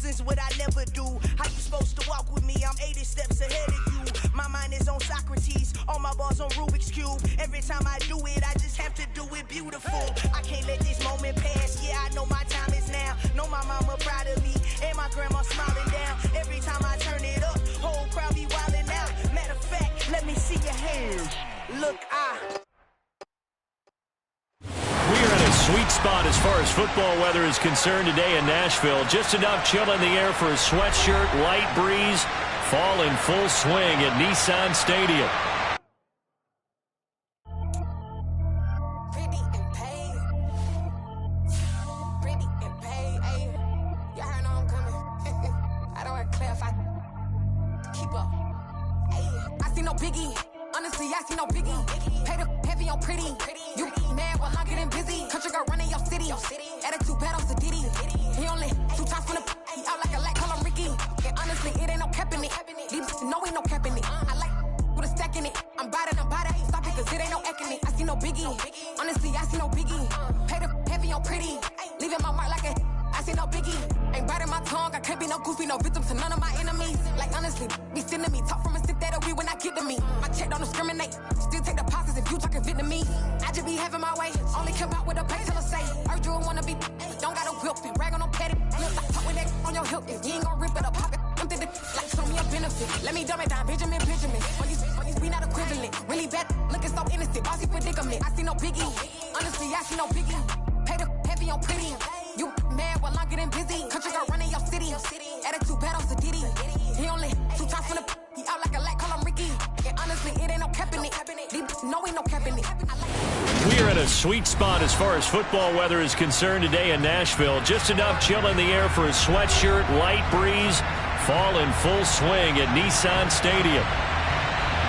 Losing's what I never do. How you supposed to walk with me? I'm 80 steps ahead of you. My mind is on Socrates, all my bars on Rubik's Cube. Every time I do it, I just have to do it beautiful. I can't let this moment pass. Yeah, I know my time is now. Know my mama proud of me, and my grandma smiling down. Every time I turn it up, whole crowd be wildin' out. Matter of fact, let me see your hands. Look, We are in a sweet spot as far as football weather is concerned today in Nashville. Just enough chill in the air for a sweatshirt, light breeze, fall in full swing at Nissan Stadium. Sweet spot as far as football weather is concerned today in Nashville. Just enough chill in the air for a sweatshirt, light breeze, fall in full swing at Nissan Stadium.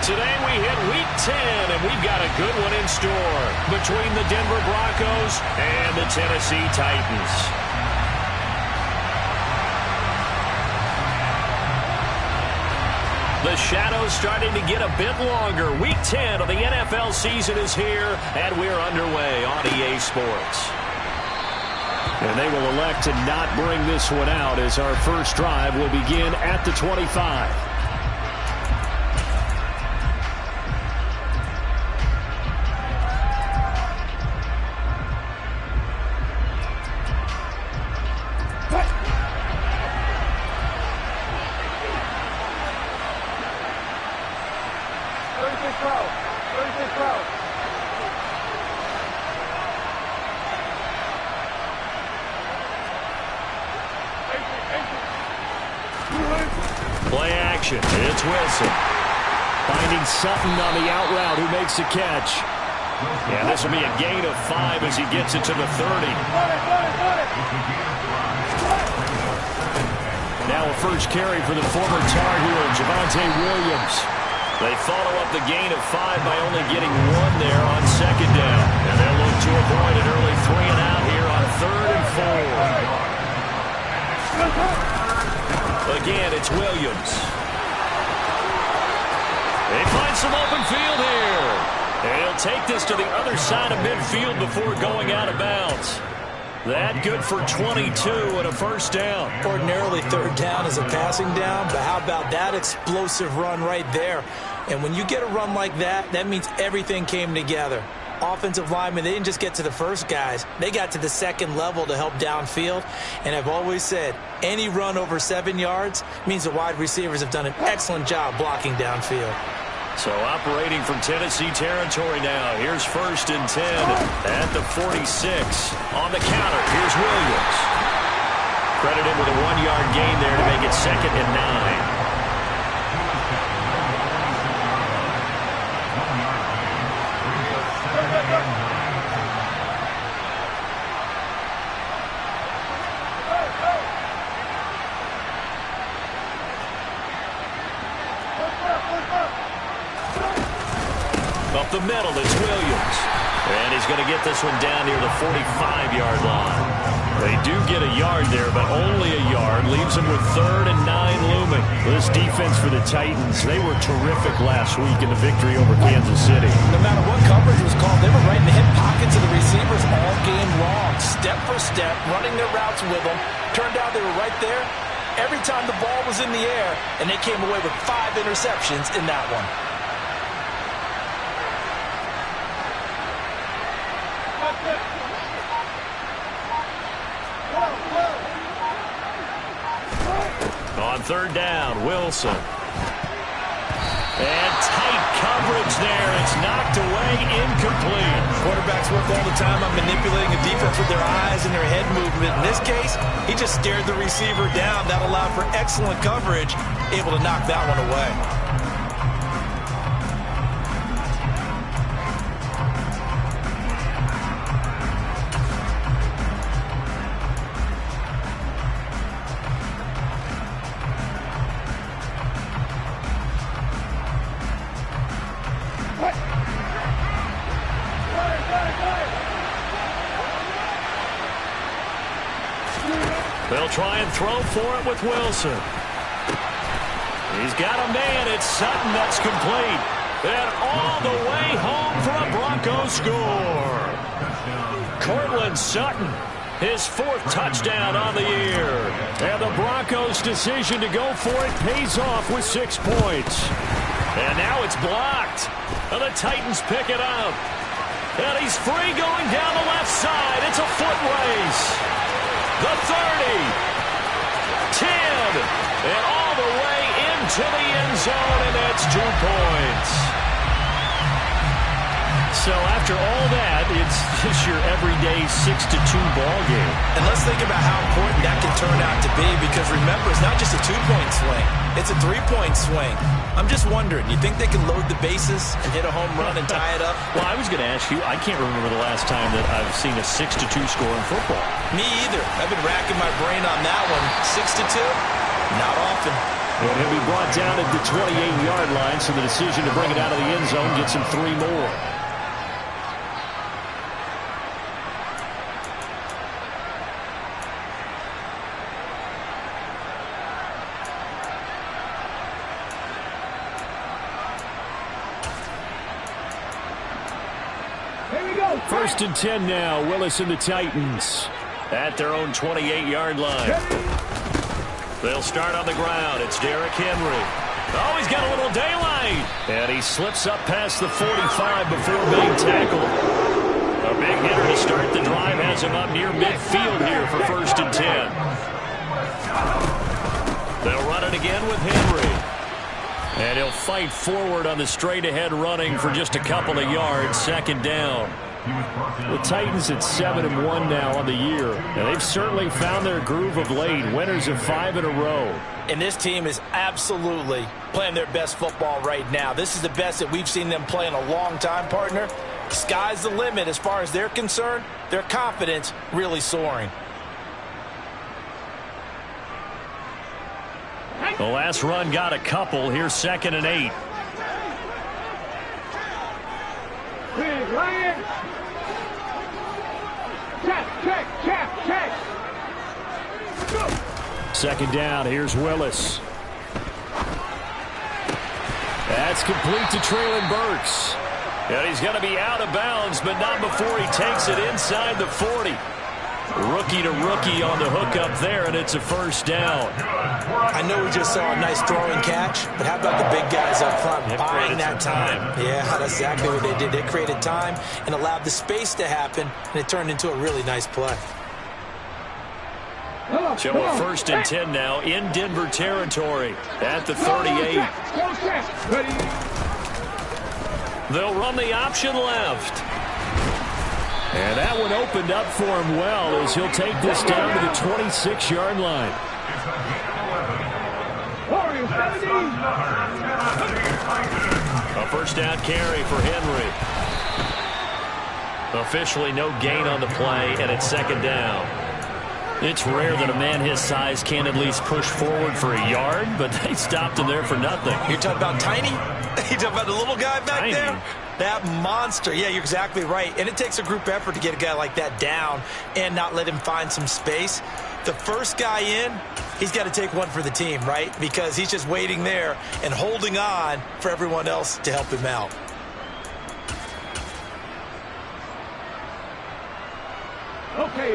Today we hit Week 10, and we've got a good one in store between the Denver Broncos and the Tennessee Titans. The shadow's starting to get a bit longer. Week 10 of the NFL season is here, and we're underway on EA Sports. And they will elect to not bring this one out as our first drive will begin at the 25. Play action. It's Wilson. Finding Sutton on the out route who makes the catch. And this will be a gain of 5 as he gets it to the 30. Now a first carry for the former Tar Heel, Javonte Williams. They follow up the gain of 5 by only getting 1 there on second down. And they'll look to avoid an early 3 and out here on 3rd and 4. Again, it's Williams. They find some open field here. And he'll take this to the other side of midfield before going out of bounds. That good for 22 and a first down. Ordinarily, third down is a passing down, but how about that explosive run right there? And when you get a run like that, that means everything came together. Offensive linemen, they didn't just get to the first guys. They got to the second level to help downfield. And I've always said, any run over 7 yards means the wide receivers have done an excellent job blocking downfield. So operating from Tennessee territory now. Here's 1st and 10 at the 46. On the counter, here's Williams. Credited with a 1-yard gain there to make it 2nd and 9. Up the middle, it's Williams. And he's going to get this one down near the 45-yard line. They do get a yard there, but only a yard. Leaves them with 3rd and 9 looming. This defense for the Titans, they were terrific last week in the victory over Kansas City. No matter what coverage was called, they were right in the hip pockets of the receivers all game long. Step for step, running their routes with them. Turned out they were right there every time the ball was in the air, and they came away with 5 interceptions in that one. On third down, Wilson. And tight coverage there. It's knocked away, incomplete. Quarterbacks work all the time on manipulating a defense with their eyes and their head movement. In this case, he just stared the receiver down. That allowed for excellent coverage, able to knock that one away. They'll try and throw for it with Wilson. He's got a man. It's Sutton that's complete. And all the way home for a Broncos score. Cortland Sutton, his 4th touchdown on the year. And the Broncos' decision to go for it pays off with 6 points. And now it's blocked. And the Titans pick it up. And he's free going down the left side. It's a foot race. The 30, 10, and all the way into the end zone, and that's 2 points. So after all that, it's just your everyday 6-2 ball game. And let's think about how important that can turn out to be, because remember, it's not just a 2-point swing. It's a 3-point swing. I'm just wondering, you think they can load the bases and hit a home run and tie it up? Well, I was going to ask you, I can't remember the last time that I've seen a 6-2 score in football. Me either. I've been racking my brain on that one. 6-2? Not often. And he'll be brought down at the 28-yard line, so the decision to bring it out of the end zone gets him 3 more. First and 10 now. Willis and the Titans at their own 28-yard line. They'll start on the ground. It's Derrick Henry. Oh, he's got a little daylight. And he slips up past the 45 before being tackled. A big hitter to start the drive has him up near midfield here for first and 10. They'll run it again with Henry. And he'll fight forward on the straight-ahead running for just a couple of yards. Second down. The Titans at 7-1 now on the year. And they've certainly found their groove of late. Winners of 5 in a row. And this team is absolutely playing their best football right now. This is the best that we've seen them play in a long time, partner. Sky's the limit as far as they're concerned. Their confidence really soaring. The last run got a couple. Here's 2nd and 8. Second down. Here's Willis. That's complete to Traylon Burks. And he's going to be out of bounds, but not before he takes it inside the 40. Rookie to rookie on the hookup there, and it's a first down. I know we just saw a nice throwing catch, but how about the big guys up front buying that time? Yeah, that's exactly what they did. They created time and allowed the space to happen, and it turned into a really nice play. So a first and 10 now in Denver territory at the 38. They'll run the option left. And that one opened up for him well as he'll take this down to the 26-yard line. A first down carry for Henry. Officially no gain on the play, and it's second down. It's rare that a man his size can at least push forward for a yard, but they stopped him there for nothing. You're talking about tiny? You're talking about the little guy back there? That monster. Yeah, you're exactly right. And it takes a group effort to get a guy like that down and not let him find some space. The first guy in, he's got to take one for the team, right? Because he's just waiting there and holding on for everyone else to help him out.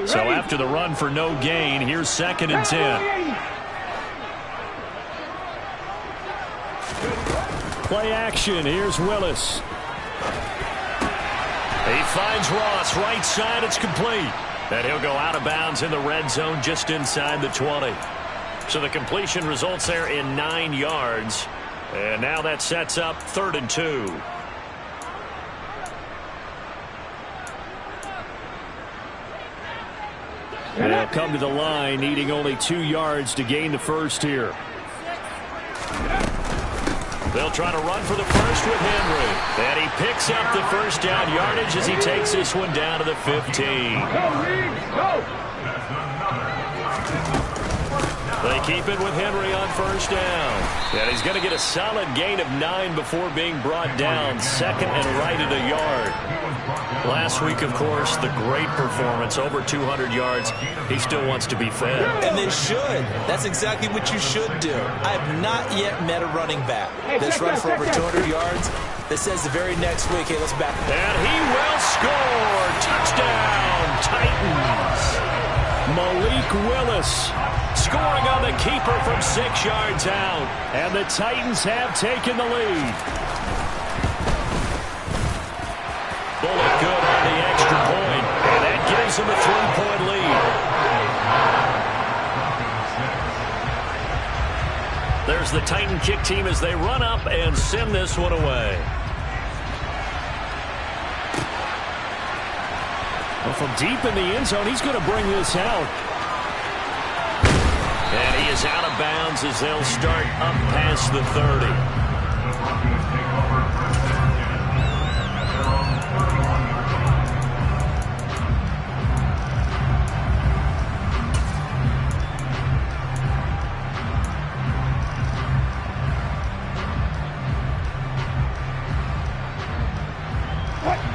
So after the run for no gain, here's 2nd and 10. Play action. Here's Willis. He finds Ross. Right side. It's complete. And he'll go out of bounds in the red zone just inside the 20. So the completion results there in 9 yards. And now that sets up 3rd and 2. And they'll come to the line, needing only 2 yards to gain the first here. They'll try to run for the first with Henry. And he picks up the first down yardage as he takes this one down to the 15. They keep it with Henry on first down. And he's going to get a solid gain of 9 before being brought down. 2nd and right at a yard. Last week, of course, the great performance, over 200 yards. He still wants to be fed. And they should. That's exactly what you should do. I have not yet met a running back that's run for over 200 yards that says the very next week, hey, let's back. And he will score. Touchdown, Titans. Malik Willis scoring on the keeper from 6 yards out. And the Titans have taken the lead. Bullet good on the extra point. And that gives them a 3-point lead. There's the Titan kick team as they run up and send this one away. Well, from deep in the end zone, he's going to bring this out. And he is out of bounds as they'll start up past the 30.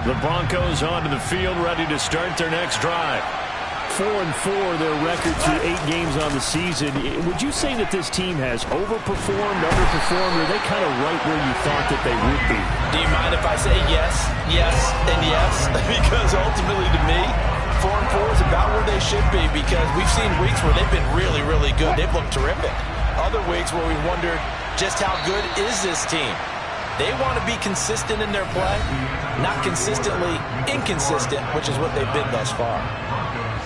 The Broncos onto the field, ready to start their next drive. 4-4, their record through 8 games on the season. Would you say that this team has overperformed, underperformed, or are they kind of right where you thought that they would be? Do you mind if I say yes, yes, and yes? Because ultimately to me, 4-4 is about where they should be, because we've seen weeks where they've been really, really good. They've looked terrific. Other weeks where we wondered just how good is this team? They want to be consistent in their play, not consistently inconsistent, which is what they've been thus far.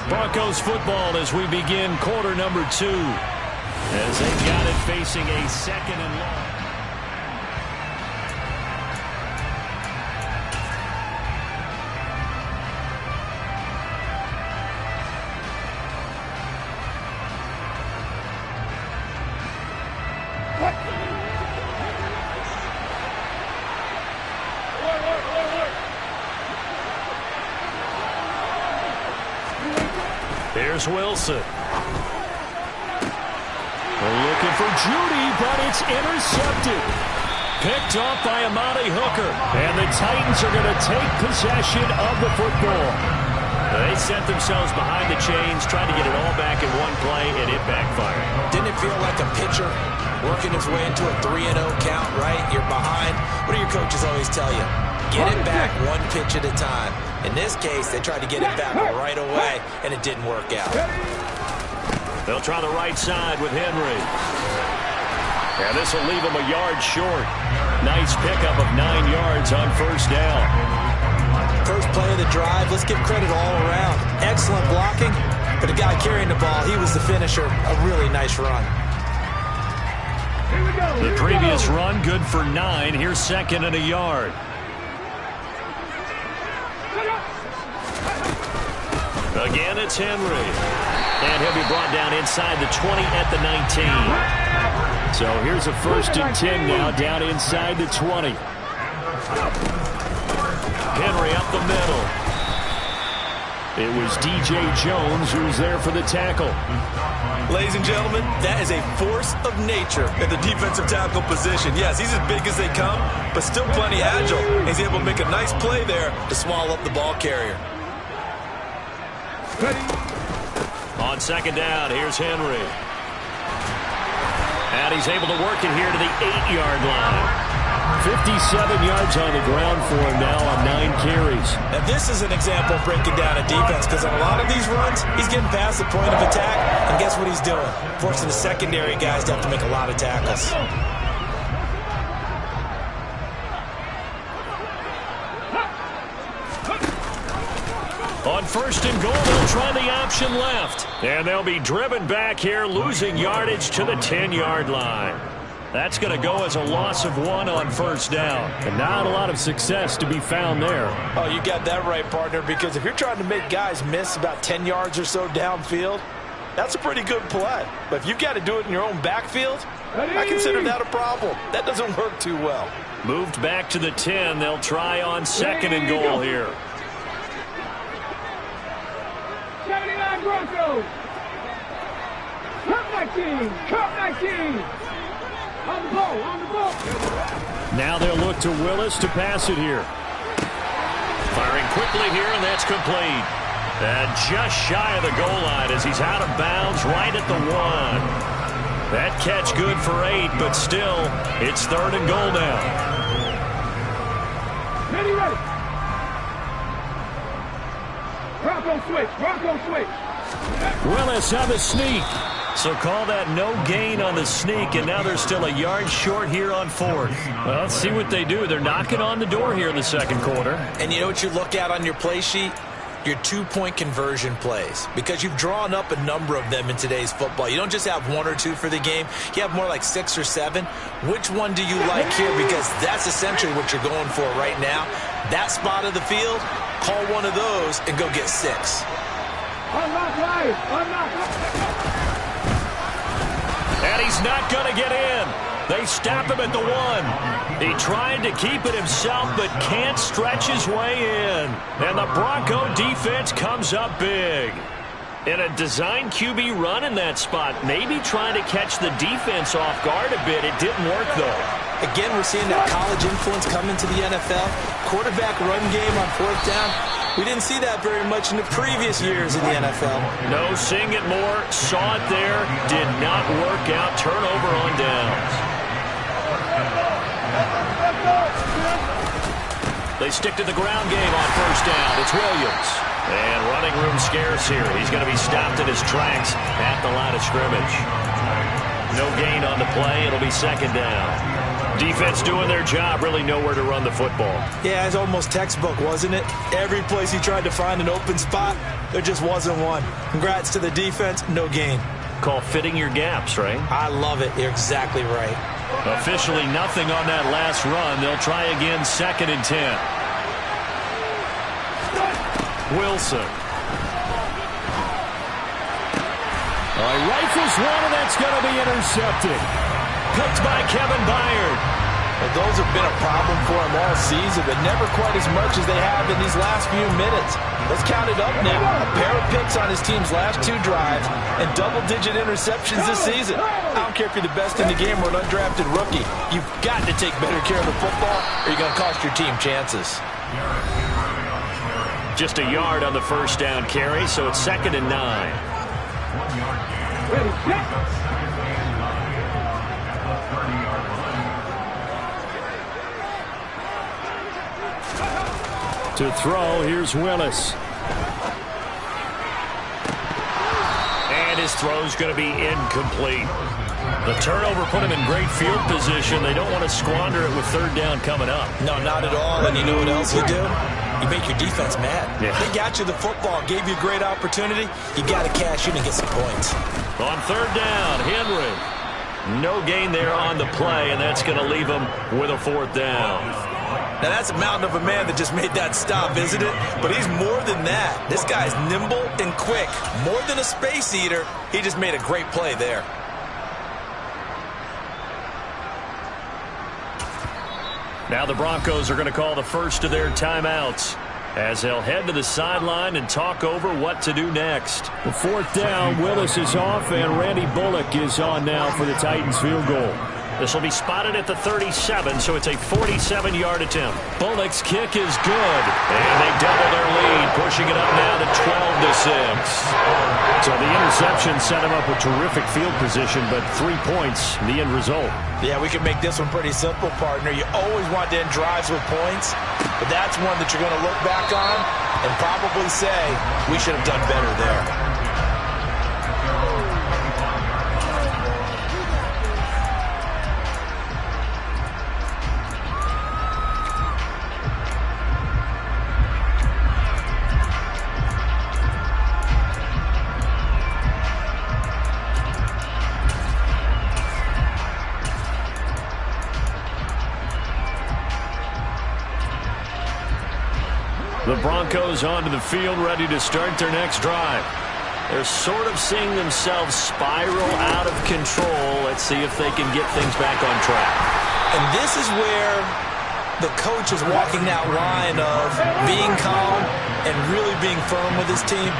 Broncos football as we begin quarter number 2. As they've got it facing a 2nd and long. Here's Wilson. Looking for Judy, but it's intercepted. Picked off by Amani Hooker. And the Titans are going to take possession of the football. They set themselves behind the chains, trying to get it all back in one play, and it backfired. Didn't it feel like a pitcher working his way into a 3-0 count, right? You're behind. What do your coaches always tell you? Get it back one pitch at a time. In this case, they tried to get it back right away, and it didn't work out. They'll try the right side with Henry. And this will leave him a yard short. Nice pickup of 9 yards on first down. First play of the drive, let's give credit all around. Excellent blocking, but the guy carrying the ball, he was the finisher. A really nice run. The previous run, good for 9. Here's 2nd and a yard. Again, it's Henry. And he'll be brought down inside the 20 at the 19. So here's a 1st and 10 now, down inside the 20. Henry up the middle. It was DJ Jones who was there for the tackle. Ladies and gentlemen, that is a force of nature at the defensive tackle position. Yes, he's as big as they come, but still plenty agile. He's able to make a nice play there to swallow up the ball carrier. On 2nd down, here's Henry. And he's able to work it here to the 8-yard line. 57 yards on the ground for him now on 9 carries. Now this is an example of breaking down a defense, because on a lot of these runs, he's getting past the point of attack, and guess what he's doing? Forcing the secondary guys to have to make a lot of tackles. first and goal. They'll try the option left. And they'll be driven back here, losing yardage to the 10-yard line. That's going to go as a loss of 1 on first down. And not a lot of success to be found there. Oh, you got that right, partner, because if you're trying to make guys miss about 10 yards or so downfield, that's a pretty good play. But if you've got to do it in your own backfield, I consider that a problem. That doesn't work too well. Moved back to the 10. They'll try on second and goal here. 79 Broncos. Cup 19. On the ball. Now they'll look to Willis to pass it here. Firing quickly here, and that's complete. And just shy of the goal line as he's out of bounds right at the 1. That catch good for 8, but still, it's third and goal now. Ready. Bronco switch. Willis on the sneak. So call that no gain on the sneak, and now they're still a yard short here on fourth. Well, let's see what they do. They're knocking on the door here in the second quarter. And you know what you look at on your play sheet? Your 2-point conversion plays, because you've drawn up a number of them in today's football. You don't just have 1 or 2 for the game. You have more like 6 or 7. Which one do you like here? Because that's essentially what you're going for right now. That spot of the field, call one of those and go get 6. Unlock live. And he's not going to get in. They stop him at the 1. He tried to keep it himself, but can't stretch his way in. And the Bronco defense comes up big. In a design QB run in that spot, maybe trying to catch the defense off guard a bit. It didn't work, though. Again, we're seeing that college influence come into the NFL. Quarterback run game on fourth down. We didn't see that very much in the previous years in the NFL. No, seeing it more. Saw it there. Did not work out. Turnover on downs. They stick to the ground game on first down. It's Williams. And running room scarce here. He's going to be stopped in his tracks at the line of scrimmage. No gain on the play. It'll be second down. Defense doing their job, really nowhere to run the football. Yeah, it's almost textbook, wasn't it? Every place he tried to find an open spot, there just wasn't one. Congrats to the defense, no gain. Call fitting your gaps, right? I love it. You're exactly right. Officially nothing on that last run. They'll try again, second and 10. Wilson. He rifles one, and that's going to be intercepted. Picked by Kevin Byard. Well, those have been a problem for him all season, but never quite as much as they have in these last few minutes. Let's count it up now. A pair of picks on his team's last 2 drives and double-digit interceptions this season. I don't care if you're the best in the game or an undrafted rookie. You've got to take better care of the football or you're going to cost your team chances. Just a yard on the first down carry, so it's second and 9. Ready, set. To throw, here's Willis. And his throw's going to be incomplete. The turnover put him in great field position. They don't want to squander it with third down coming up. No, not at all. And you know what else you do? You make your defense mad. Yeah. They got you the football, gave you a great opportunity. You got to cash in and get some points. On third down, Henry. No gain there on the play, and that's going to leave him with a fourth down. Now, that's a mountain of a man that just made that stop, isn't it? But he's more than that. This guy's nimble and quick. More than a space eater, he just made a great play there. Now the Broncos are going to call the first of their timeouts as they'll head to the sideline and talk over what to do next. The fourth down, Willis is off, and Randy Bullock is on now for the Titans field goal. This will be spotted at the 37, so it's a 47-yard attempt. Bullock's kick is good, and they double their lead, pushing it up now to 12-6. So the interception set him up with terrific field position, but 3 points, the end result. Yeah, we can make this one pretty simple, partner. You always want to end drives with points, but that's one that you're going to look back on and probably say, we should have done better there. The Broncos onto the field, ready to start their next drive. They're sort of seeing themselves spiral out of control. Let's see if they can get things back on track. And this is where the coach is walking that line of being calm and really being firm with his team.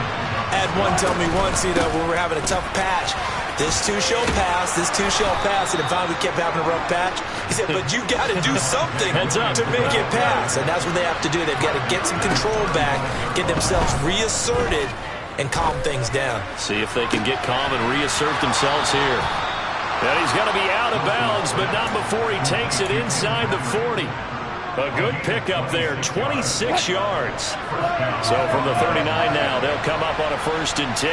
I had one tell me once, when we were having a tough patch, this too shall pass, this too shall pass, and finally we kept having a rough patch. He said, but you got to do something to make it pass, and that's what they have to do. They've got to get some control back, get themselves reasserted, and calm things down. See if they can get calm and reassert themselves here. And he's going to be out of bounds, but not before he takes it inside the 40. A good pickup there, 26 yards. So from the 39 now, they'll come up on a 1st and 10.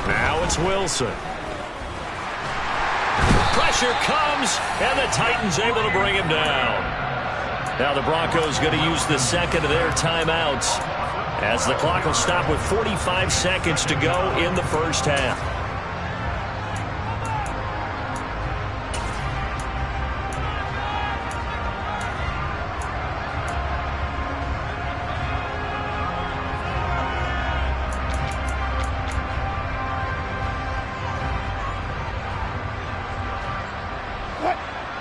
Now it's Wilson. Pressure comes, and the Titans able to bring him down. Now the Broncos going to use the second of their timeouts as the clock will stop with 45 seconds to go in the first half.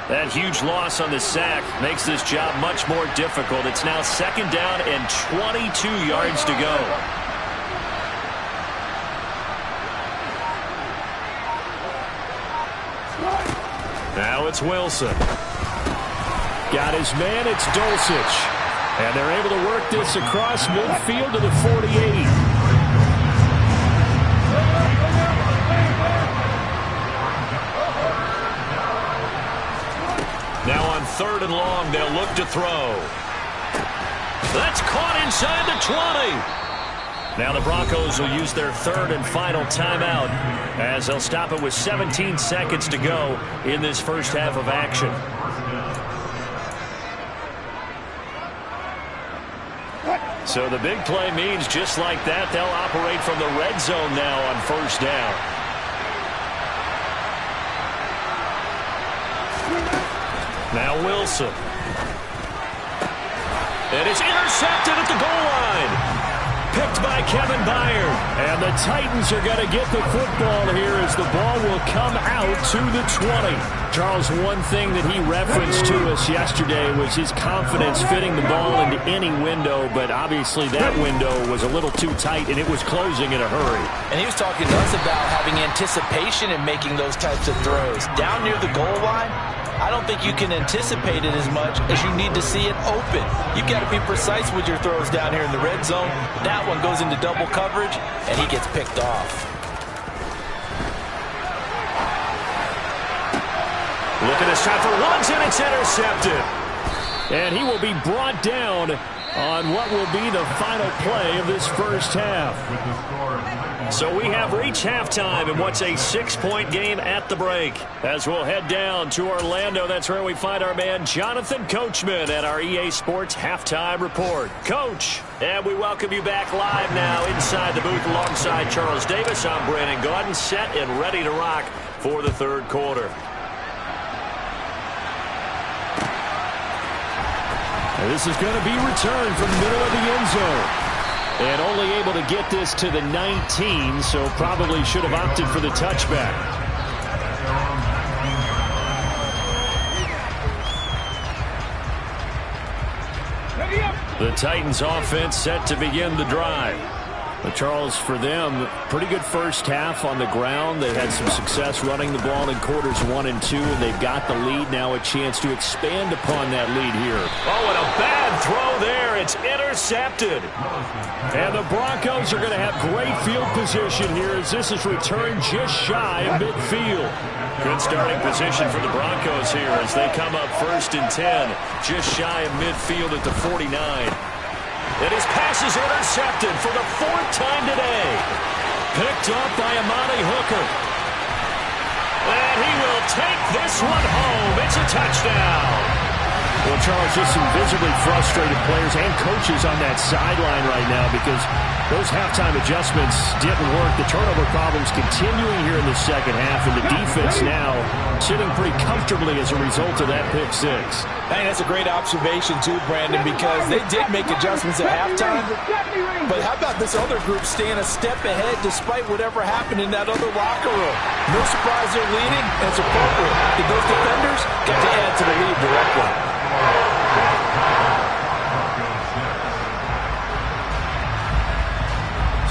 That huge loss on the sack makes this job much more difficult. It's now 2nd down and 22 yards to go. Now it's Wilson. Got his man, it's Dulcich. And they're able to work this across midfield to the 48. Now on 3rd and long, they'll look to throw. That's caught inside the 20. Now the Broncos will use their 3rd and final timeout as they'll stop it with 17 seconds to go in this first half of action. So the big play means just like that, they'll operate from the red zone now on 1st down. Now Wilson. And it's intercepted at the goal line. Picked by Kevin Byard. And the Titans are going to get the football here as the ball will come out to the 20. Charles, one thing that he referenced to us yesterday was his confidence fitting the ball into any window, but obviously that window was a little too tight and it was closing in a hurry. And he was talking to us about having anticipation in making those types of throws. Down near the goal line, I don't think you can anticipate it as much as you need to see it open. You've got to be precise with your throws down here in the red zone. That one goes into double coverage, and he gets picked off. Look at this shot for Woods, and it's intercepted. And he will be brought down on what will be the final play of this first half. So we have reached halftime in what's a 6-point game at the break. As we'll head down to Orlando, that's where we find our man Jonathan Coachman at our EA Sports Halftime Report. Coach, and we welcome you back live now inside the booth alongside Charles Davis. I'm Brandon Gaudin, set and ready to rock for the 3rd quarter. And this is going to be returned from the middle of the end zone. And only able to get this to the 19, so probably should have opted for the touchback. The Titans offense set to begin the drive. But Charles, for them, pretty good first half on the ground. They had some success running the ball in quarters 1 and 2, and they've got the lead. Now a chance to expand upon that lead here. Oh, and a bad throw there. It's intercepted. And the Broncos are going to have great field position here as this is returned just shy of midfield. Good starting position for the Broncos here as they come up 1st and 10, just shy of midfield at the 49. And his pass is intercepted for the 4th time today. Picked up by Amani Hooker. And he will take this one home. It's a touchdown. Well, Charles, just some visibly frustrated players and coaches on that sideline right now because those halftime adjustments didn't work. The turnover problems continuing here in the second half, and the defense now sitting pretty comfortably as a result of that pick six. I think that's a great observation, too, Brandon, because they did make adjustments at halftime. But how about this other group staying a step ahead despite whatever happened in that other locker room? No surprise they're leading, and it's appropriate. Those defenders got to add to the lead directly.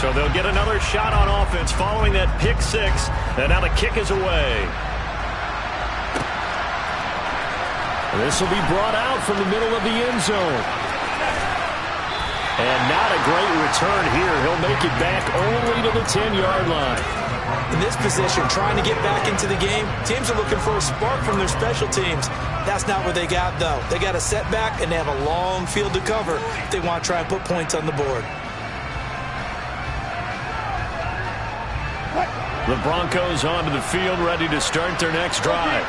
So they'll get another shot on offense following that pick six, and now the kick is away. This will be brought out from the middle of the end zone. And not a great return here. He'll make it back only to the 10-yard line. In this position, trying to get back into the game, teams are looking for a spark from their special teams. That's not what they got, though. They got a setback, and they have a long field to cover if they want to try and put points on the board. The Broncos onto the field, ready to start their next drive.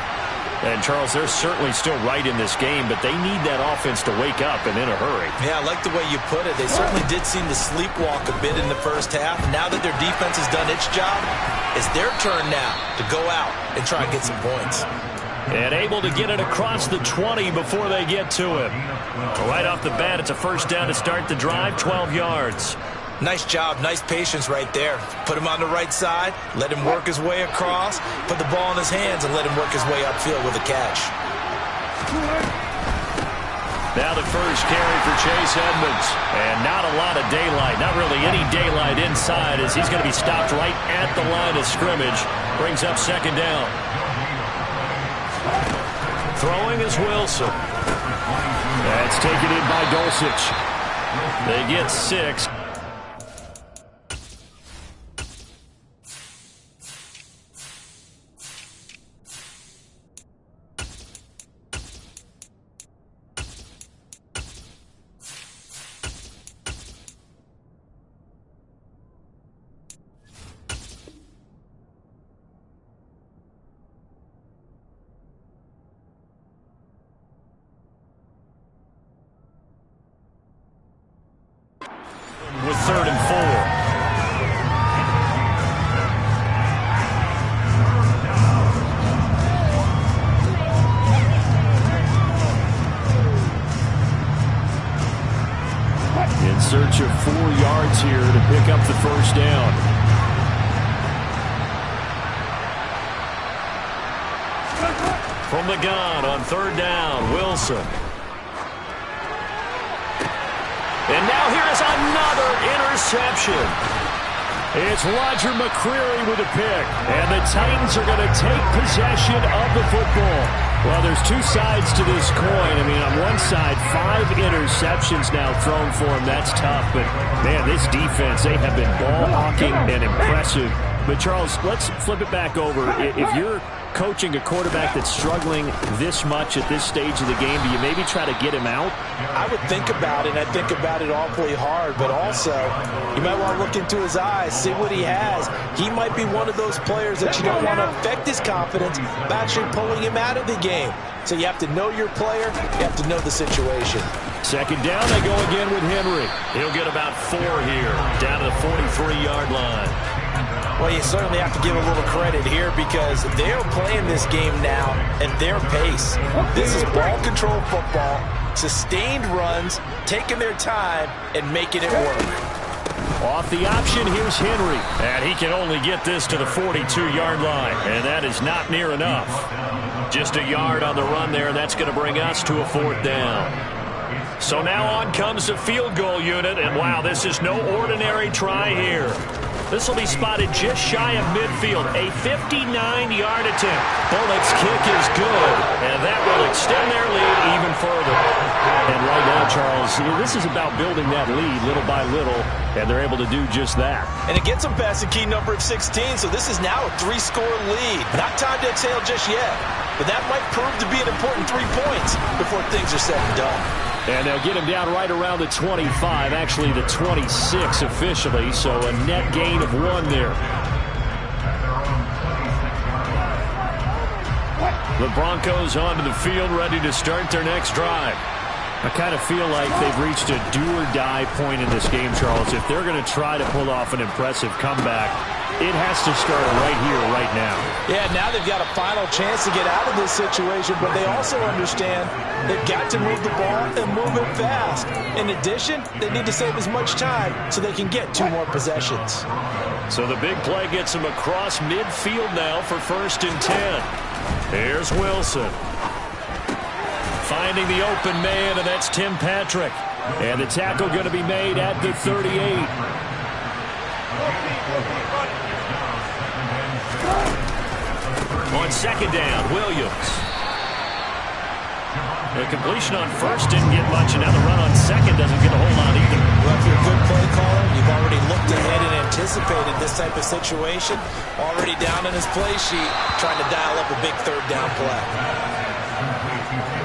And, Charles, they're certainly still right in this game, but they need that offense to wake up and in a hurry. Yeah, I like the way you put it. They certainly did seem to sleepwalk a bit in the first half. Now that their defense has done its job, it's their turn now to go out and try and get some points. And able to get it across the 20 before they get to him. Right off the bat, it's a first down to start the drive, 12 yards. Nice job, nice patience right there. Put him on the right side, let him work his way across, put the ball in his hands, and let him work his way upfield with a catch. Now the first carry for Chase Edmonds. And not a lot of daylight, not really any daylight inside as he's going to be stopped right at the line of scrimmage. Brings up second down. Throwing is Wilson. That's taken in by Dulcich. They get 6. With 3rd and 4. In search of 4 yards here to pick up the first down. From the gun on 3rd down, Wilson. And now here is another interception. It's Roger McCreary with a pick. And the Titans are going to take possession of the football. Well, there's 2 sides to this coin. I mean, on one side, 5 interceptions now thrown for him. That's tough. But, man, this defense, they have been ball hawking and impressive. But, Charles, let's flip it back over. If you're coaching a quarterback that's struggling this much at this stage of the game, do you maybe try to get him out? I would think about it, and I think about it awfully hard, but also you might want to look into his eyes, see what he has. He might be one of those players that you don't want to affect his confidence by actually pulling him out of the game. So you have to know your player, you have to know the situation. Second down, they go again with Henry. He'll get about 4 here, down to the 43-yard line. Well, you certainly have to give a little credit here because they're playing this game now at their pace. This is ball control football, sustained runs, taking their time, and making it work. Off the option, here's Henry. And he can only get this to the 42-yard line, and that is not near enough. Just a yard on the run there, and that's going to bring us to a 4th down. So now on comes the field goal unit, and wow, this is no ordinary try here. This will be spotted just shy of midfield. A 59-yard attempt. Bullock's kick is good, and that will extend their lead even further. And right now, Charles, this is about building that lead little by little, and they're able to do just that. And it gets them past the key number of 16, so this is now a 3-score lead. Not time to exhale just yet, but that might prove to be an important 3 points before things are said and done. And they'll get him down right around the 25, actually the 26 officially, so a net gain of 1 there. The Broncos onto the field, ready to start their next drive. I kind of feel like they've reached a do-or-die point in this game, Charles. If they're going to try to pull off an impressive comeback, it has to start right here, right now. Yeah, now they've got a final chance to get out of this situation, but they also understand they've got to move the ball and move it fast. In addition, they need to save as much time so they can get 2 more possessions. So the big play gets them across midfield now for 1st and 10. Here's Wilson. Finding the open man, and that's Tim Patrick. And the tackle going to be made at the 38. On 2nd down, Williams. The completion on 1st didn't get much, and now the run on 2nd doesn't get a whole lot either. Well, if you're a good play caller, you've already looked ahead and anticipated this type of situation. Already down in his play sheet, trying to dial up a big 3rd down play.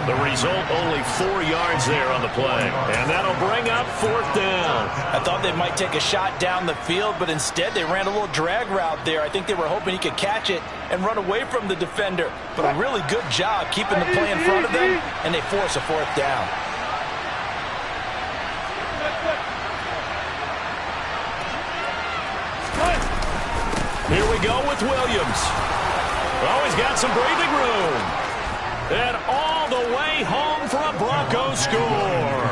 The result, only 4 yards there on the play. And that'll bring up 4th down. I thought they might take a shot down the field, but instead they ran a little drag route there. I think they were hoping he could catch it and run away from the defender. But a really good job keeping the play in front of them, and they force a 4th down. Here we go with Williams. Oh, he's got some breathing room. And all the way home for a Broncos score.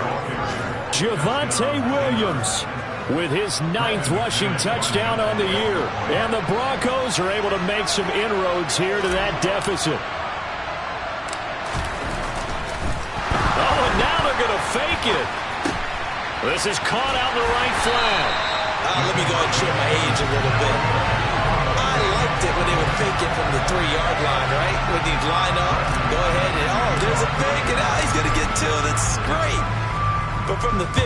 Javonte Williams with his 9th rushing touchdown on the year. And the Broncos are able to make some inroads here to that deficit. Oh, and now they're going to fake it. This is caught out in the right flat. Let me go and show my age a little bit. I liked it when they would fake it from the 3-yard line, right? When he'd line up, go ahead and, oh, there's a fake, and now he's going to get 2. That's great. But from the 15,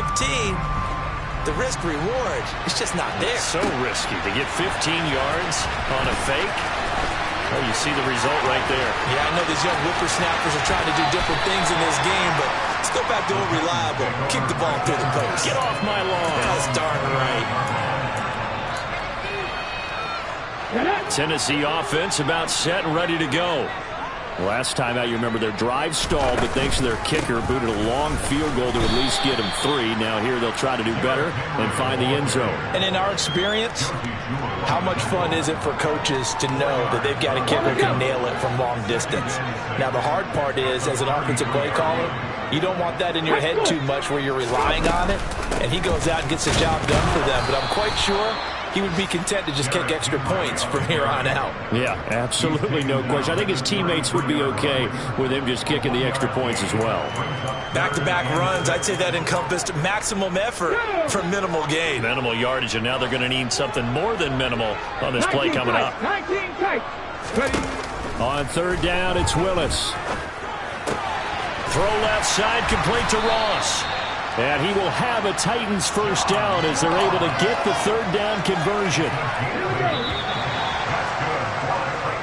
the risk-reward is just not there. So risky to get 15 yards on a fake. Well, you see the result right there. Yeah, I know these young whippersnappers are trying to do different things in this game, but let's go back to old reliable. Kick the ball through the post. Get off my lawn. That's darn right. Tennessee offense about set and ready to go. Last time out, you remember their drive stalled, but thanks to their kicker, booted a long field goal to at least get them 3. Now here they'll try to do better and find the end zone. And in our experience, how much fun is it for coaches to know that they've got a kicker who can nail it from long distance? Now the hard part is, as an offensive play caller, you don't want that in your head too much where you're relying on it, and he goes out and gets the job done for them. But I'm quite sure he would be content to just kick extra points from here on out. Yeah, absolutely no question. I think his teammates would be okay with him just kicking the extra points as well. Back-to-back runs, I'd say that encompassed maximum effort for minimal gain. Minimal yardage, and now they're going to need something more than minimal on this play coming up. 19 tight. On 3rd down, it's Willis. Throw left side, complete to Ross. And he will have a Titans 1st down as they're able to get the 3rd down conversion.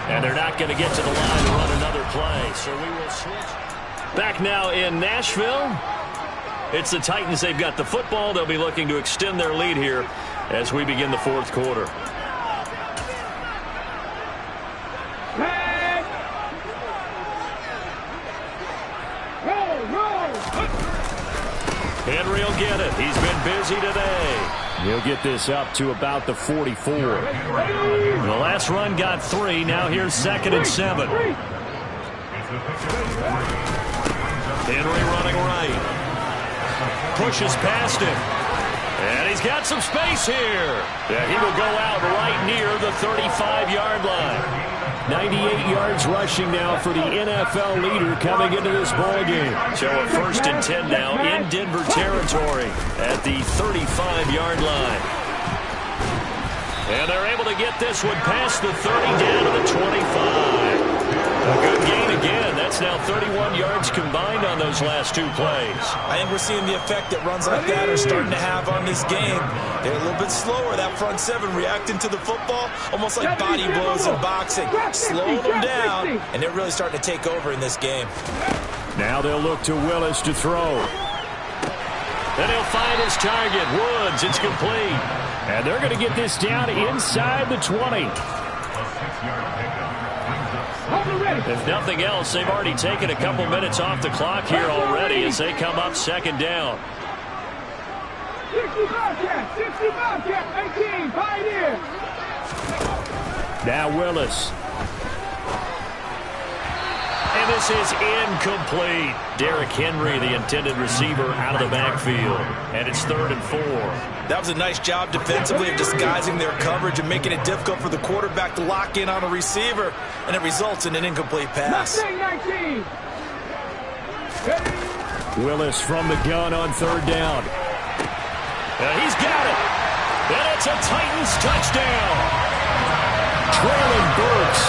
And they're not going to get to the line to run another play, so we will switch. Back now in Nashville. It's the Titans. They've got the football. They'll be looking to extend their lead here as we begin the 4th quarter. Henry will get it. He's been busy today. He'll get this up to about the 44. The last run got 3. Now here's 2nd and 7. Henry running right. Pushes past him. And he's got some space here. Yeah, he will go out right near the 35-yard line. 98 yards rushing now for the NFL leader coming into this ballgame. So a 1st and 10 now in Denver territory at the 35-yard line. And they're able to get this one past the 30 down to the 25. A good gain again. That's now 31 yards combined on those last 2 plays. I think we're seeing the effect that runs like that are starting to have on this game. They're a little bit slower, that front 7 reacting to the football, almost like body blows in boxing. Slowing them down, and they're really starting to take over in this game. Now they'll look to Willis to throw. Then he'll find his target, Woods. It's complete. And they're going to get this down inside the 20. If nothing else, they've already taken a couple minutes off the clock here already as they come up second down. 65 cat, 18, Pioneer. Now Willis. And this is incomplete. Derrick Henry, the intended receiver, out of the backfield. And it's 3rd and 4. That was a nice job defensively of disguising their coverage and making it difficult for the quarterback to lock in on a receiver. And it results in an incomplete pass. 19. Willis from the gun on 3rd down. He's got it. And it's a Titans touchdown. Traylon Burks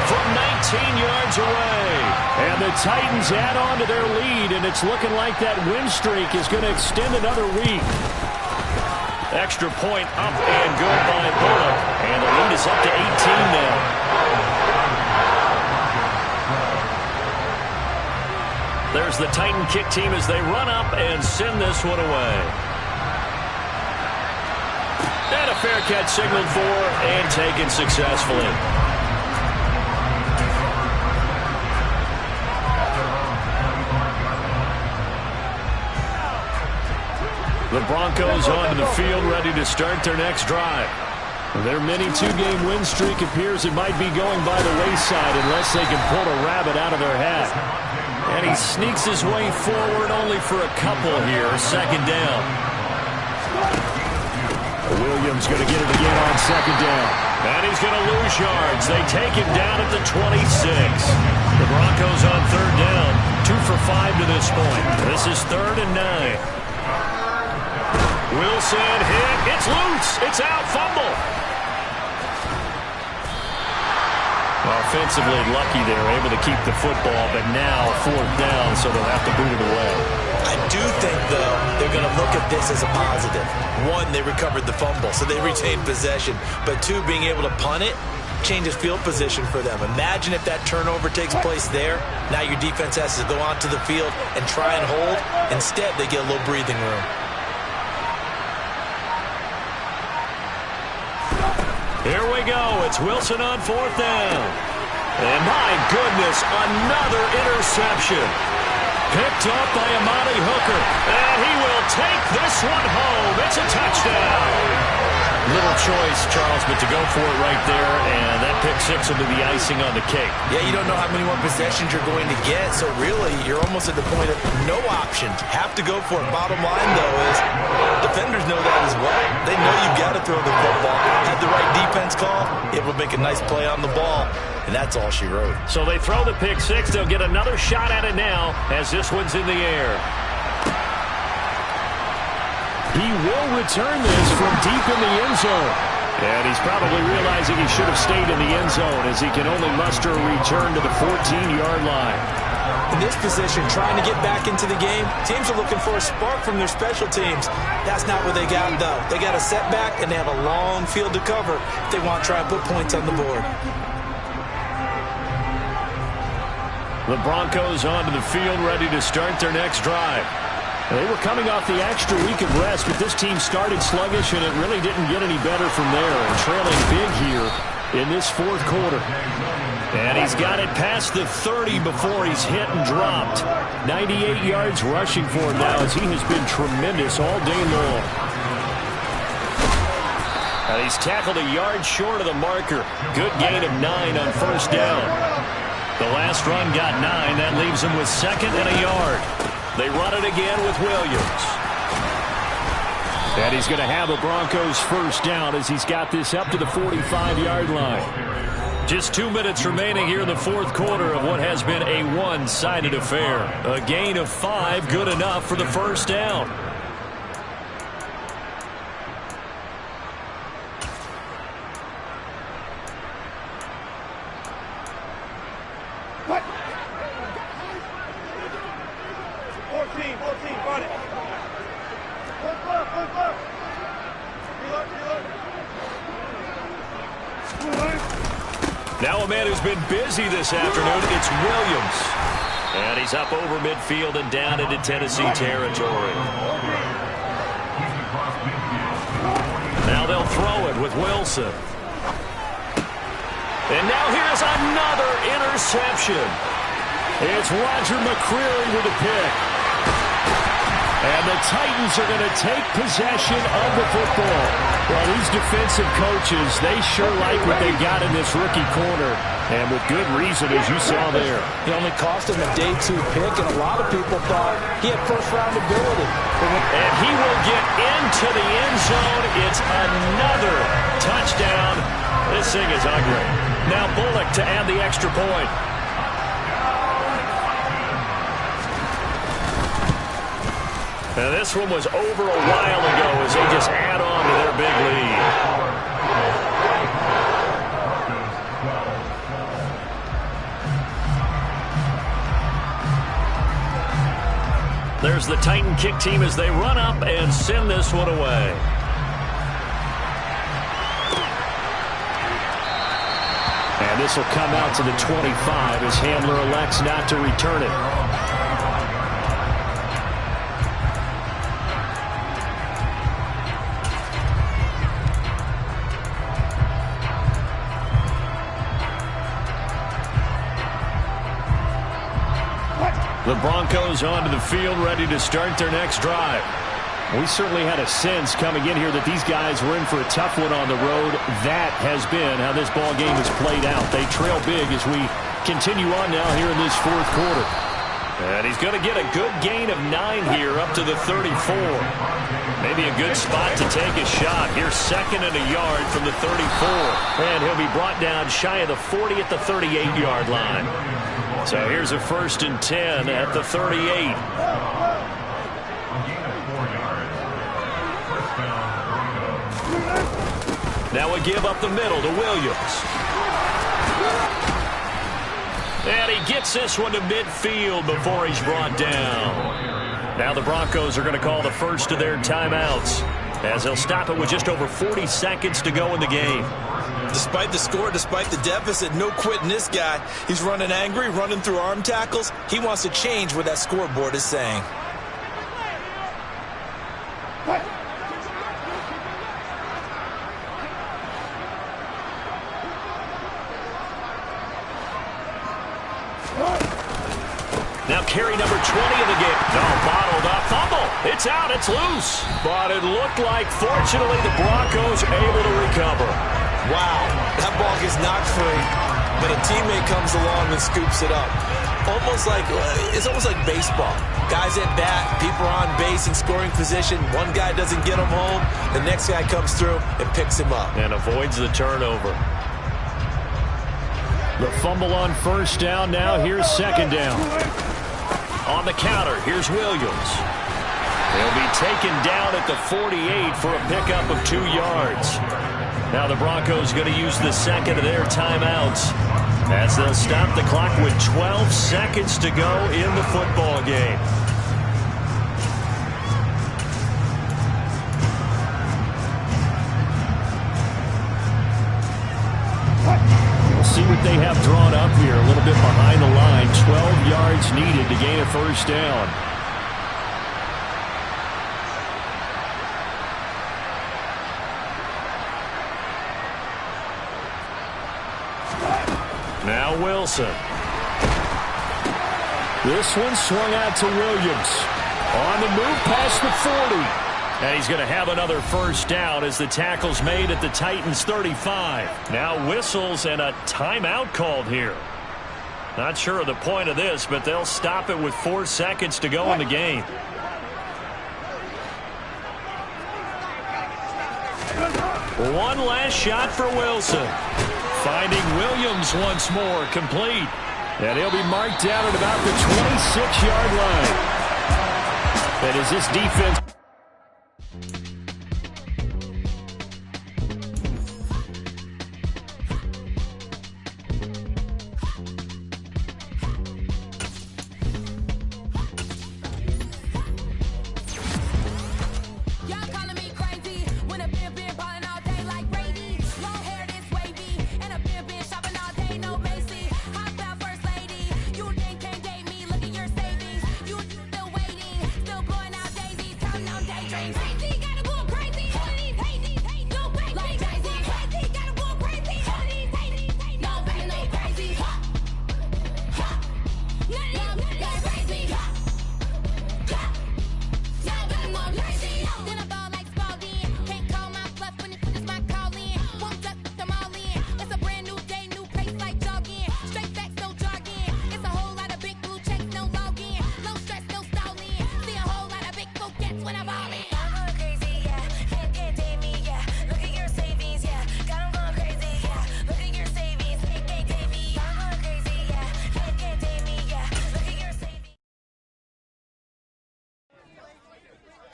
from 19 yards away. And the Titans add on to their lead, and it's looking like that win streak is going to extend another week. Extra point up and good by Bullock. And the lead is up to 18 now. There's the Titan kick team as they run up and send this one away. And a fair catch signaled for and taken successfully. The Broncos onto the field, ready to start their next drive. Their mini two-game win streak appears it might be going by the wayside unless they can pull a rabbit out of their hat. And he sneaks his way forward only for a couple here. 2nd down. Williams going to get it again on 2nd down. And he's going to lose yards. They take him down at the 26. The Broncos on 3rd down. 2 for 5 to this point. This is 3rd and 9. Wilson hit. It's loose. It's out. Fumble. Offensively lucky they're able to keep the football, but now 4th down, so they'll have to boot it away. I do think, though, they're going to look at this as a positive. 1, they recovered the fumble, so they retained possession. But 2, being able to punt it changes field position for them. Imagine if that turnover takes place there. Now your defense has to go onto the field and try and hold. Instead, they get a little breathing room. Here we go. It's Wilson on 4th down. And my goodness, another interception. Picked up by Amani Hooker. And he will take this one home. It's a touchdown. Little choice, Charles, but to go for it right there, and that pick 6 will be the icing on the cake. Yeah, you don't know how many more possessions you're going to get, so really you're almost at the point of no options. Have to go for it. Bottom line, though, is defenders know that as well. They know you've got to throw the football. Had the right defense call, it will make a nice play on the ball, and that's all she wrote. So they throw the pick 6. They'll get another shot at it now as this one's in the air. He will return this from deep in the end zone. And he's probably realizing he should have stayed in the end zone as he can only muster a return to the 14-yard line. In this position, trying to get back into the game, teams are looking for a spark from their special teams. That's not what they got, though. They got a setback, and they have a long field to cover if they want to try and put points on the board. The Broncos onto the field, ready to start their next drive. They were coming off the extra week of rest, but this team started sluggish, and it really didn't get any better from there. And trailing big here in this 4th quarter. And he's got it past the 30 before he's hit and dropped. 98 yards rushing for him now as he has been tremendous all day long. And he's tackled a yard short of the marker. Good gain of 9 on 1st down. The last run got 9. That leaves him with 2nd and a yard. They run it again with Williams. And he's going to have a Broncos 1st down as he's got this up to the 45-yard line. Just 2 minutes remaining here in the 4th quarter of what has been a one-sided affair. A gain of 5, good enough for the 1st down. Now a man who's been busy this afternoon, it's Williams. And he's up over midfield and down into Tennessee territory. Now they'll throw it with Wilson. And now here's another interception. It's Roger McCreary with the pick. And the Titans are going to take possession of the football. Well, these defensive coaches, they sure like what they got in this rookie corner. And with good reason, as you saw there. He only cost him a day 2 pick, and a lot of people thought he had first-round ability. And he will get into the end zone. It's another touchdown. This thing is ugly. Now Bullock to add the extra point. Now this one was over a while ago as they just add on to their big lead. There's the Titan kick team as they run up and send this one away. And this will come out to the 25 as Handler elects not to return it. The Broncos onto the field, ready to start their next drive. We certainly had a sense coming in here that these guys were in for a tough one on the road. That has been how this ball game has played out. They trail big as we continue on now here in this fourth quarter. And he's going to get a good gain of 9 here up to the 34. Maybe a good spot to take a shot. Here's 2nd and a yard from the 34. And he'll be brought down shy of the 40 at the 38-yard line. So here's a 1st and 10 at the 38. Now we give up the middle to Williams. And he gets this one to midfield before he's brought down. Now the Broncos are going to call the first of their timeouts as they'll stop it with just over 40 seconds to go in the game. Despite the score, despite the deficit, no quitting this guy. He's running angry, running through arm tackles. He wants to change what that scoreboard is saying. Now carry number 20 in the game. No, bottled up. Fumble. It's out. It's loose. But it looked like, fortunately, the Broncos able to recover. Wow, that ball gets knocked free, but a teammate comes along and scoops it up. It's almost like baseball. Guys at bat, people are on base in scoring position. One guy doesn't get him home. The next guy comes through and picks him up. And avoids the turnover. The fumble on 1st down. Now here's 2nd down. On the counter, here's Williams. He'll be taken down at the 48 for a pickup of 2 yards. Now the Broncos going to use the 2nd of their timeouts as they'll stop the clock with 12 seconds to go in the football game. We'll see what they have drawn up here. A little bit behind the line. 12 yards needed to gain a 1st down. Now Wilson. This one swung out to Williams. On the move past the 40. And he's going to have another 1st down as the tackle's made at the Titans 35. Now whistles and a timeout called here. Not sure of the point of this, but they'll stop it with 4 seconds to go in the game. One last shot for Wilson. Finding Williams once more, complete. And he'll be marked down at about the 26-yard line. And as this defense...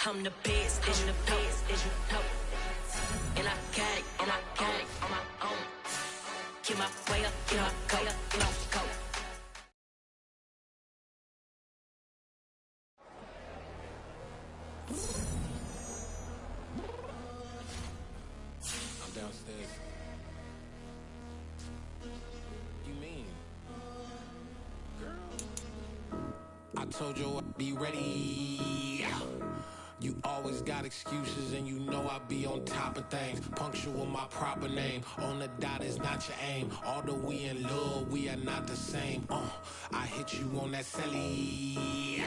I'm the best, I'm the best, and I got it, and I got it on my own. Keep my way up, keep my way up, keep my go. I'm downstairs. You mean? Girl, I told you I'd be ready. You always got excuses and you know I be on top of things. Punctual my proper name. On the dot is not your aim. Although we in love, we are not the same. I hit you on that celly.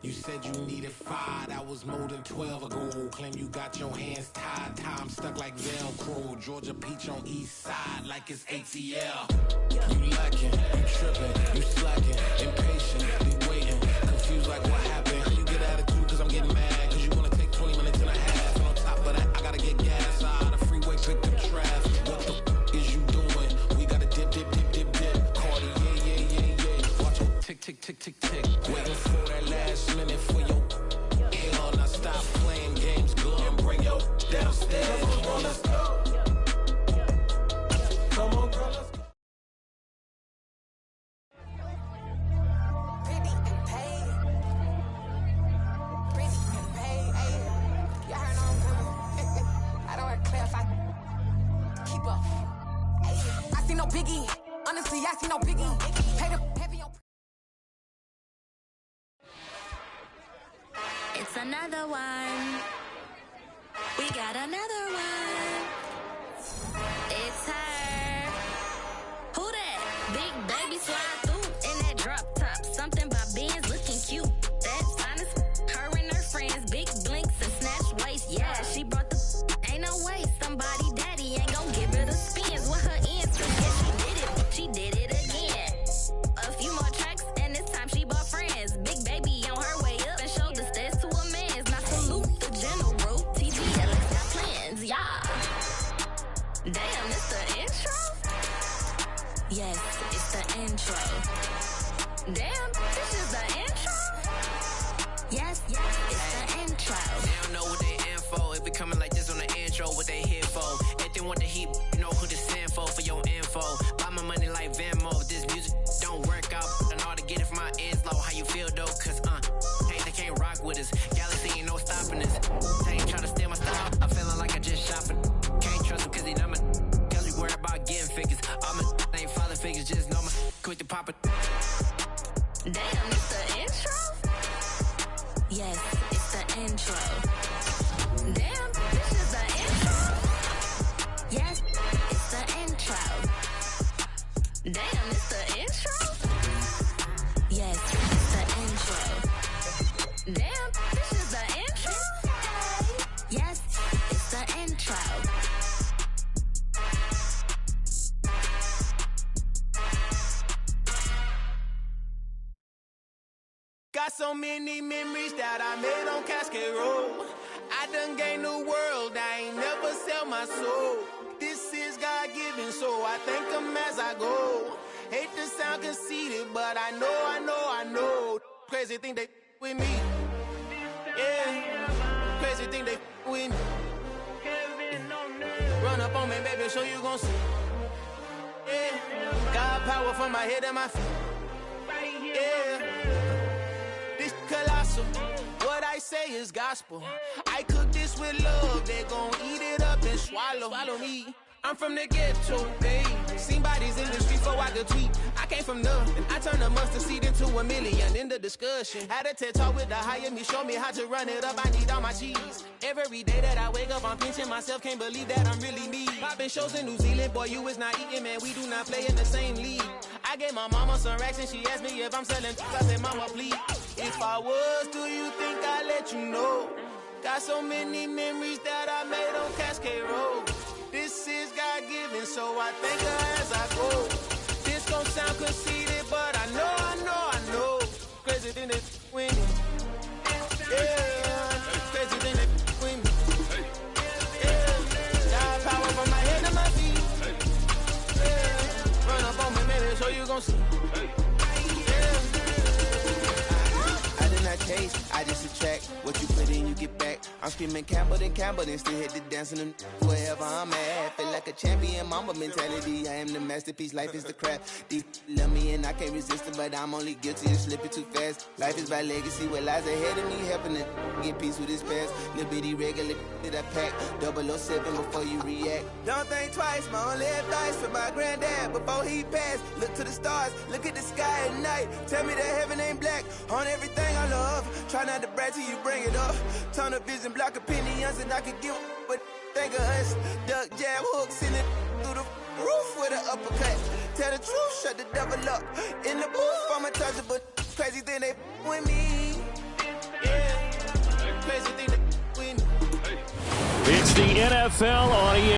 You said you needed 5, that was more than 12 ago. Claim you got your hands tied, time stuck like Velcro. Georgia Peach on east side like it's ATL. You lacking, you tripping, you slacking, impatient, be waiting, confused like what happened. You get attitude cause I'm getting mad, cause you wanna take 20 minutes and a half. And on top of that, I gotta get gas out of the freeway, pick up trash. What the f is you doing? We gotta dip, dip, dip, dip, dip. Cardi, yeah. Watch your tick, tick, tick, tick, tick. Waiting for that last minute for your hell. Now stop playing games, girl, and bring your downstairs. Come on, let's go. Come on, girl, let's go. Pretty and paid. Pretty and paid. Ayy, y'all heard I'm coming. I don't want to clarify. Keep up. Ayy, I see no biggie. Honestly, I see no biggie. Pay the heavy on. It's another one. We got another one. It's her. Who that? Big baby slide through in that drop top. Something by Benz looking cute. That's honest. Her and her friends, big blinks and snatch waist. Yeah, she brought the. Ain't no way somebody daddy ain't gon' give her the spins with her ends. Yeah, she did it again. A few more tracks and this time she bought friends. Big baby on her way up and showed the stairs to a man's. Now salute the general. TTL got plans, yeah. Damn, it's the intro? Yes, it's the intro. Damn, this is the intro? Yes, it's the intro. They don't know what they in for. If we coming like this on the intro, what they here for? If they want the heat, you know who to send for your info. Buy my money like Venmo. If this music don't work out, and all to get it from my ends low. How you feel though? Cause hey, they can't rock with us. Galaxy ain't no stopping us. They ain't trying to steal my style. I'm feeling like I just shopping. Can't trust him cause he not my. Cause we worry about getting figures. All my ain't falling figures. Just know my quick to pop it. Damn, it's the intro? Yes, it's the intro. Damn, this is the intro? Yes, it's the intro. Damn, it's the intro? Yes, it's the intro. Damn, this is the intro? Yes, it's the intro. Got so many memories that I made on Cascade Road. I done gained the world, I ain't never sell my soul. This is God-given, so I thank him as I go. Hate to sound conceited, but I know. Crazy thing they with me. Yeah, crazy thing they with me. Run up on me, baby, so you gon' see. Yeah, got power from my head and my feet. Yeah. Colossal, what I say is gospel. I cook this with love, they gon' eat it up and swallow me. I'm from the ghetto, babe. Seen bodies in the streets before I could tweet. I came from nothing. I turned a mustard seed into a million in the discussion. Had a TED talk with the higher me, show me how to run it up. I need all my cheese. Every day that I wake up, I'm pinching myself. Can't believe that I'm really me. Popping shows in New Zealand, boy, you is not eating, man. We do not play in the same league. I gave my mama some racks and she asked me if I'm selling. I said, mama, please. If I was, do you think I'd let you know? Got so many memories that I made on Cascade Road. This is God-given, so I thank her as I go. This gon' sound conceited, but I know. Crazy thing they win me. Yeah, crazy thing they win me. Yeah, got power from my head to my feet. Yeah, run up on me, baby, so you gon' see. Yeah, I did not chase. I just attract what you put in, you get back. I'm screaming Campbell, then still hit the dancing and wherever I'm at. Feel like a champion, mama mentality. I am the masterpiece, life is the crap. These love me and I can't resist it, but I'm only guilty of slipping too fast. Life is by legacy, what lies ahead of me, helping it get peace with his past. Little bitty regular that I pack, 007 before you react. Don't think twice, my only advice for my granddad before he passed. Look to the stars, look at the sky at night. Tell me that heaven ain't black on everything I love. Try not to brag till you bring it up. Tunnel vision, block opinions, and I can give what think of us. Duck, jab, hooks in it through the roof with an uppercut. Tell the truth, shut the devil up. In the booth, I'm untouchable. Crazy thing they with me. Yeah, crazy thing they with me. It's the NFL on ESPN.